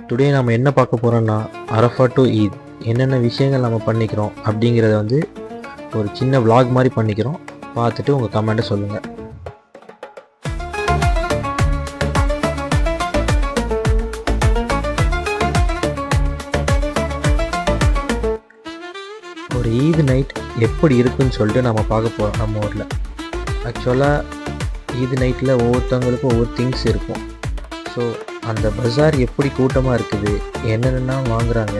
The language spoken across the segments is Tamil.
டுடே நம்ம என்ன பார்க்க போகிறோம்னா அரஃபா டு ஈத் என்னென்ன விஷயங்கள் நம்ம பண்ணிக்கிறோம் அப்படிங்கிறத வந்து ஒரு சின்ன vlog மாதிரி பண்ணிக்கிறோம். பார்த்துட்டு உங்கள் கமெண்ட்டை சொல்லுங்கள். ஒரு ஈத் நைட் எப்படி இருக்குன்னு சொல்லிட்டு நம்ம பார்க்க போகிறோம். நம்ம ஊரில் ஆக்சுவலாக ஈத் நைட்டில் ஒவ்வொருத்தவங்களுக்கும் ஒவ்வொரு திங்ஸ் இருக்கும். ஸோ அந்த பஜார் எப்படி கூட்டமாக இருக்குது, என்னென்னா வாங்குகிறாங்க,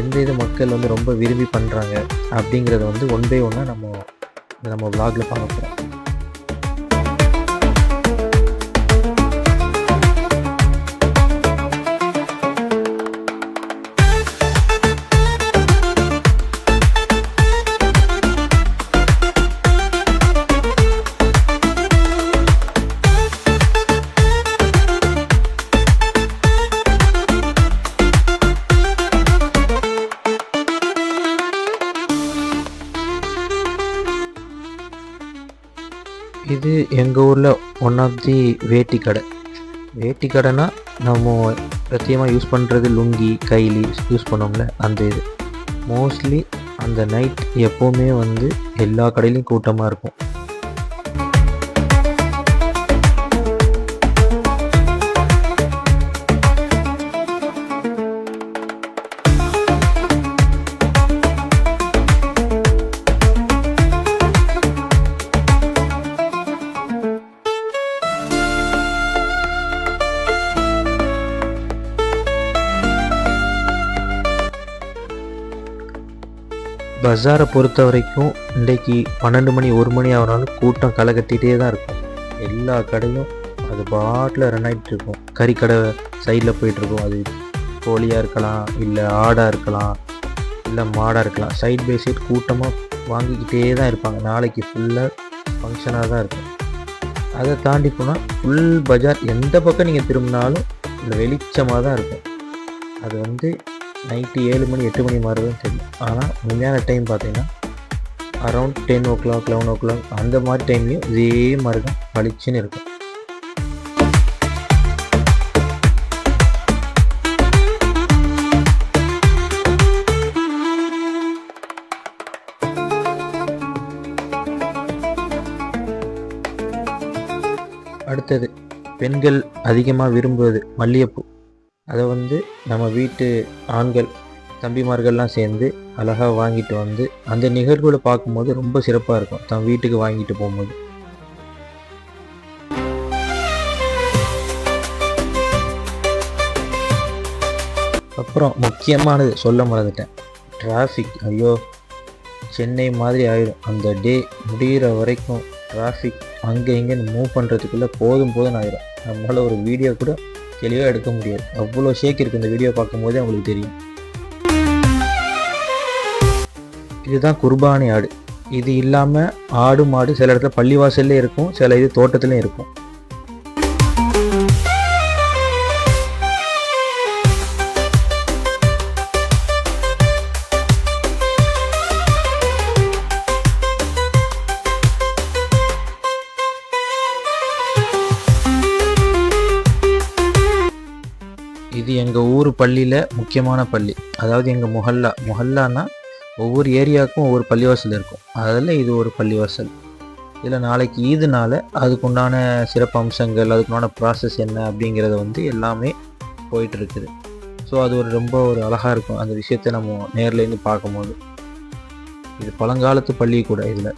எந்த இது மக்கள் வந்து ரொம்ப விரும்பி பண்ணுறாங்க அப்படிங்கிறத வந்து ஒன் பை ஒன்னாக நம்ம விலாகில் பார்க்க போகிறோம். இது எங்கள் ஊரில் ஒன் ஆஃப் தி வேட்டி கடை. வேட்டி கடைனா நம்ம பிரத்தியமாக யூஸ் பண்ணுறது லுங்கி கைலி யூஸ் பண்ணோம்ல, அந்த இது மோஸ்ட்லி அந்த நைட் எப்போவுமே வந்து எல்லா கடையிலையும் கூட்டமாக இருக்கும். பஜாரை பொறுத்த வரைக்கும் இன்றைக்கி 12 மணி 1 மணி ஆகினாலும் கூட்டம் களை கட்டிகிட்டே தான் இருக்கும். எல்லா கடையும் அது பாட்டில் ரன் ஆகிட்டு இருக்கும். கறிக்கடை சைடில் போயிட்டுருக்கும். அது கோழியாக இருக்கலாம், இல்லை ஆடாக இருக்கலாம், இல்லை மாடாக இருக்கலாம். சைட் பை சைட் கூட்டமாக வாங்கிக்கிட்டே தான் இருப்பாங்க. நாளைக்கு ஃபுல்லாக ஃபங்க்ஷனாக தான் இருக்கும். அதை தாண்டி போனால் ஃபுல் பஜார் எந்த பக்கம் நீங்கள் திரும்பினாலும் இல்லை வெளிச்சமாக தான் இருக்கும். அது வந்து நைட்டு 7 மணி 8 மணி மாதிரி தான் தெரியும். ஆனால் உண்மையான டைம் பார்த்தீங்கன்னா அரௌண்ட் 10 o'clock 11 o'clock அந்த மாதிரி டைம்லேயும் இதே மாதிரி தான் பளிச்சுன்னு இருக்கும். அடுத்தது பெண்கள் அதிகமாக விரும்புவது மல்லிகைப்பூ. அதை வந்து நம்ம வீட்டு ஆண்கள் தம்பிமார்கள்லாம் சேர்ந்து அழகாக வாங்கிட்டு வந்து அந்த நிகழ்வுகளை பார்க்கும்போது ரொம்ப சிறப்பாக இருக்கும். தன் வீட்டுக்கு வாங்கிட்டு போகும்போது அப்புறம் முக்கியமானது சொல்ல மறந்துட்டேன், டிராஃபிக். ஐயோ, சென்னை மாதிரி ஆயிடும். அந்த டே முடிகிற வரைக்கும் டிராஃபிக் அங்கே இங்கேன்னு மூவ் பண்ணுறதுக்குள்ளே போதும் ஆயிடும். நம்மளால் ஒரு வீடியோ கூட தெளிவாக எடுக்க முடியாது. அவ்வளோ ஷேக் இருக்குது இந்த வீடியோ பார்க்கும்போதே உங்களுக்கு தெரியும். இதுதான் குர்பானி ஆடு. இது இல்லாமல் ஆடு மாடு சில இடத்துல பள்ளிவாசல்லே இருக்கும், சில இது தோட்டத்துலேயும் இருக்கும். இது எங்கள் ஊர் பள்ளியில் முக்கியமான பள்ளி. அதாவது எங்கள் முஹல்லானா ஒவ்வொரு ஏரியாவுக்கும் ஒவ்வொரு பள்ளிவாசல் இருக்கும். அதில் இது ஒரு பள்ளிவாசல். இதில் நாளைக்கு ஈதுனால அதுக்குண்டான சிறப்பு அம்சங்கள், அதுக்குண்டான ப்ராசஸ் என்ன அப்படிங்கிறத வந்து எல்லாமே போயிட்டுருக்குது. ஸோ அது ரொம்ப அழகாக இருக்கும் அந்த விஷயத்தை நம்ம நேர்லேருந்து பார்க்கும்போது. இது பழங்காலத்து பள்ளி கூட. இதில்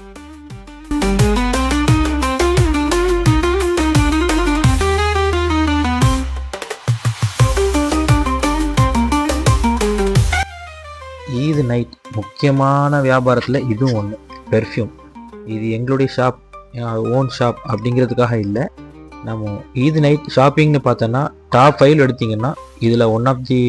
ஈது நைட் முக்கியமான வியாபாரத்தில் இதுவும் ஒன்று, பெர்ஃப்யூம். இது எங்களுடைய ஷாப், ஓன் ஷாப் அப்படிங்கிறதுக்காக இல்லை. நம்ம ஈது நைட் ஷாப்பிங்னு பார்த்தோன்னா டாப் 5 எடுத்திங்கன்னா இதில் ஒன் ஆஃப் தி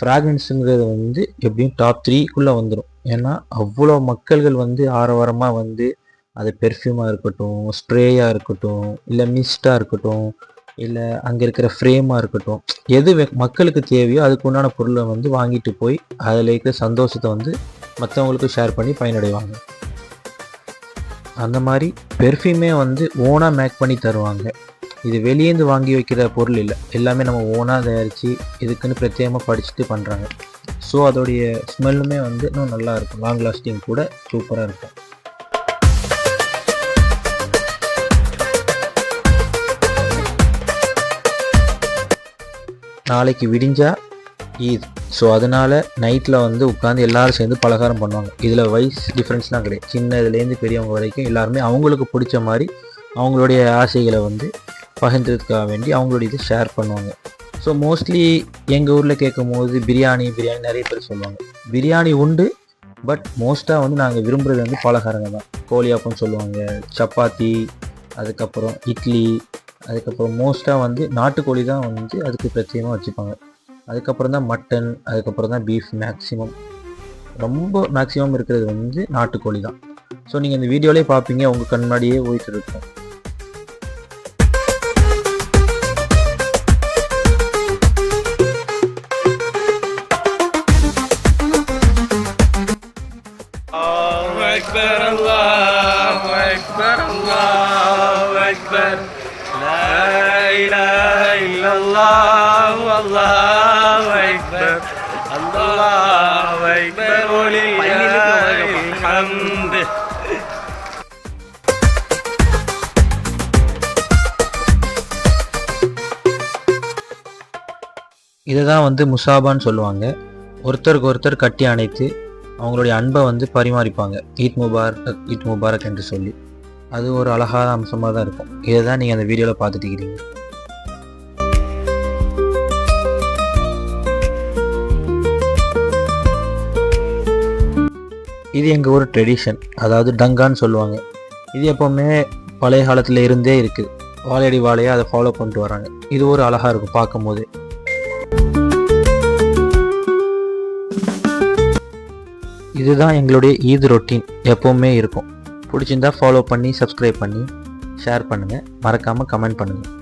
ஃப்ராக்ரன்ஸுங்கிறது வந்து எப்படியும் டாப் 3க்குள்ளே வந்துடும். ஏன்னா அவ்வளோ மக்கள்கள் வந்து ஆரவாரமாக வந்து அது பெர்ஃப்யூமாக இருக்கட்டும், ஸ்ப்ரேயாக இருக்கட்டும், இல்லை மிஸ்டாக இருக்கட்டும், இல்லை அங்கே இருக்கிற ஃப்ரேமாக இருக்கட்டும், எது மக்களுக்கு தேவையோ அதுக்கு உண்டான பொருளை வந்து வாங்கிட்டு போய் அதில் இருக்கிற சந்தோஷத்தை வந்து மற்றவங்களுக்கு ஷேர் பண்ணி பயனடைவாங்க. அந்த மாதிரி பெர்ஃப்யூமே வந்து ஓனாக மேக் பண்ணி தருவாங்க. இது வெளியேந்து வாங்கி வைக்கிற பொருள் இல்லை, எல்லாமே நம்ம ஓனாக தயாரித்து இதுக்குன்னு பிரத்யேகமாக படிச்சுட்டு பண்ணுறாங்க. ஸோ அதோடைய ஸ்மெல்லுமே வந்து இன்னும் நல்லா இருக்கும், லாங் லாஸ்டிங் கூட சூப்பராக இருக்கும். நாளைக்கு விடிஞ்சா ஈத். ஸோ அதனால் நைட்டில் வந்து உட்காந்து எல்லோரும் சேர்ந்து பலகாரம் பண்ணுவாங்க. இதில் வயசு டிஃப்ரென்ஸ்லாம் கிடையாது, சின்ன இதுலேருந்து பெரியவங்க வரைக்கும் எல்லாருமே அவங்களுக்கு பிடிச்ச மாதிரி அவங்களுடைய ஆசைகளை வந்து பகிர்ந்ததுக்காக வேண்டி அவங்களுடைய இதை ஷேர் பண்ணுவாங்க. ஸோ மோஸ்ட்லி எங்கள் ஊரில் கேட்கும் போது பிரியாணி நிறைய பேர் சொல்லுவாங்க. பிரியாணி உண்டு, பட் மோஸ்ட்டாக வந்து நாங்கள் விரும்புகிறது வந்து பலகாரங்கள் தான். கோழியாப்பம்னு சொல்லுவாங்க, சப்பாத்தி, அதுக்கப்புறம் இட்லி, அதுக்கப்புறம் மோஸ்ட்டாக வந்து நாட்டுக்கோழி தான் வந்து அதுக்கு பிரத்யேகமாக வச்சுப்பாங்க. அதுக்கப்புறம் தான் மட்டன், அதுக்கப்புறம் தான் பீஃப். ரொம்ப மேக்ஸிமம் இருக்கிறது வந்து நாட்டுக்கோழி தான். ஸோ நீங்கள் இந்த வீடியோலேயே பார்ப்பீங்க, உங்கள் கண் முன்னாடியே போயிட்டு இருக்கும். இதை தான் வந்து முசாபான்னு சொல்லுவாங்க. ஒருத்தருக்கு ஒருத்தர் கட்டி அணைத்து அவங்களுடைய அன்பை வந்து பரிமாறிப்பாங்க. ஈத் முபாரக், ஈத் முபாரக் என்று சொல்லி. அது ஒரு அழகான அம்சமாக தான் இருக்கும். இதை தான் நீங்கள் அந்த வீடியோவில் பார்த்துட்டு இருக்கிறீங்க. இது எங்கள் ஒரு ட்ரெடிஷன், அதாவது டங்கான்னு சொல்லுவாங்க. இது எப்போவுமே பழைய காலத்தில் இருந்தே இருக்குது. வாழையடி வாழையாக அதை ஃபாலோ பண்ணிட்டு வராங்க. இது ஒரு அழகாக இருக்கும் பார்க்கும் போது. இதுதான் எங்களுடைய ஈத் ரொட்டீன், எப்போவுமே இருக்கும். பிடிச்சிருந்தா ஃபாலோ பண்ணி, சப்ஸ்கிரைப் பண்ணி, ஷேர் பண்ணுங்கள், மறக்காமல் கமெண்ட் பண்ணுங்கள்.